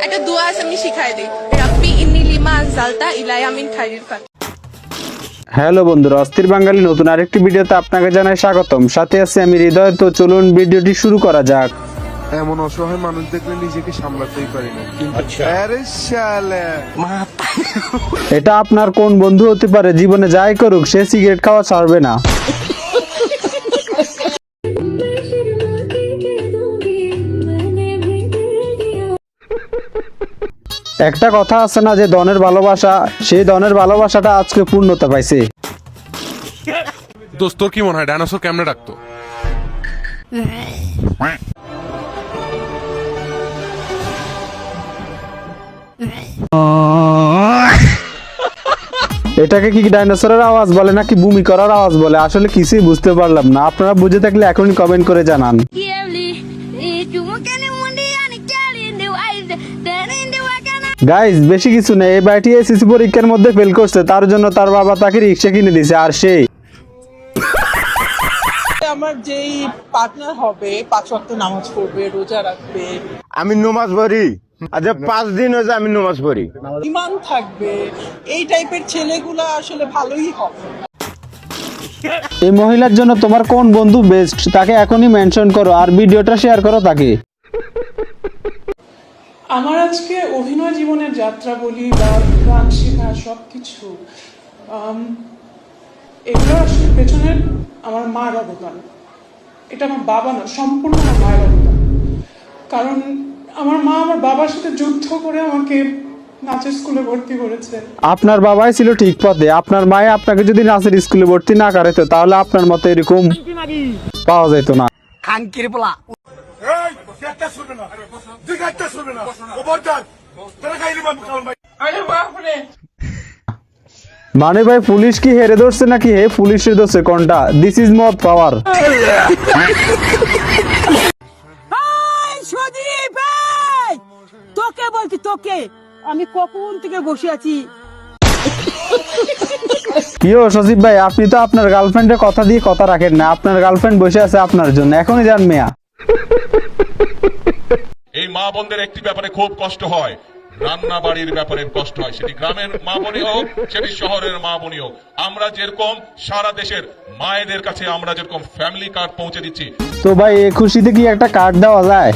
একটা দোয়া আছে আমি শিখাই দিই, রাব্বি ইন্নী লিমা আনজালতা ইলাইয়া মিন খাইরিল ফাত। হ্যালো বন্ধুরা, অস্থির বাঙালি নতুন আরেকটি ভিডিওতে আপনাকে জানাই স্বাগতম। সাথে আছি আমি হৃদয়। তো চলুন ভিডিওটি শুরু করা যাক। এমন অসহায় মানুষ দেখলে নিজেকে সামলাতেই পারি না, কিন্তু আরে শালা এটা আপনার কোন বন্ধু হতে পারে, জীবনে যাই করুক সে সিগারেট খাওয়া ছাড়বে না। একটা কথা আছে না, যে ধনের ভালোবাসা, সেই ধনের ভালোবাসাটা আজকে পূর্ণতা পাইছে। দোস্ত, তোর কি মনে হয় ডাইনোসর কেমনে ডাকতো? এটাকে কি ডাইনোসরের আওয়াজ বলে নাকি বমি করার আওয়াজ বলে, আসলে কিছুই বুঝতে পারলাম না। আপনারা বুঝে থাকলে এখনই কমেন্ট করে জানান। গাইস, বেশি কিছু নেই, এই বাড়িটি এসএসসি পরীক্ষার মধ্যে ফেল করছে, তার জন্য তার বাবা তাকে রিক্সা কিনে দিয়েছে। আর সেই আমার যেই পার্টনার হবে 5 ওয়াক্ত নামাজ পড়বে, রোজা রাখবে, আমি নমাজ পড়ি। আচ্ছা 5 দিন হয়েছে আমি নমাজ পড়ি। ঈমান থাকবে, এই টাইপের ছেলেগুলো আসলে ভালোই হবে। এই মহিলার জন্য তোমার কোন বন্ধু বেস্ট, তাকে এখনই মেনশন করো আর ভিডিওটা শেয়ার করো তাকে। আমার আজকে অভিনয় জীবনের যাত্রা বলি বা গান শেখা সবকিছু, এগুলো আসলে পেছনের আমার মার অবদান। এটা আমার বাবা না, সম্পূর্ণ আমার মায়ের অবদান। কারণ আমার মা আমার বাবার সাথে যুদ্ধ করে আমাকে নাচের স্কুলে ভর্তি করেছে। আপনার বাবাই ছিল ঠিক পথে, আপনার মায়ে আপনাকে যদি নাচের স্কুলে ভর্তি না করাইতো তাহলে আপনার মতো এরকম পাওয়া যেত না। মানে ভাই, পুলিশ কি হেরে ধরছে নাকি হে পুলিশের ধরছে? কোনটা? দিস ইজ মত পাওয়ার। তোকে বলছি, তোকে আমি কখন থেকে বসে আছি। কিও সজীব ভাই, আপনি তো আপনার গার্লফ্রেন্ডের কথা দিয়ে কথা রাখেন না। আপনার গার্লফ্রেন্ড বসে আছে আপনার জন্য, এখনই যান মেয়া। এই মা বোনদের একটি ব্যাপারে খুব কষ্ট হয়, রান্না বাড়ির ব্যাপারে কষ্ট হয়। সেটি গ্রামের মা বোনই হোক, সেটি শহরের মা বোনই হোক। আমরা যেরকম সারা দেশের মায়েদের কাছে আমরা যেরকম ফ্যামিলি কার্ড পৌঁছে দিচ্ছি, তো ভাই, এই খুশিতে কি একটা কার্ড দেওয়া যায়?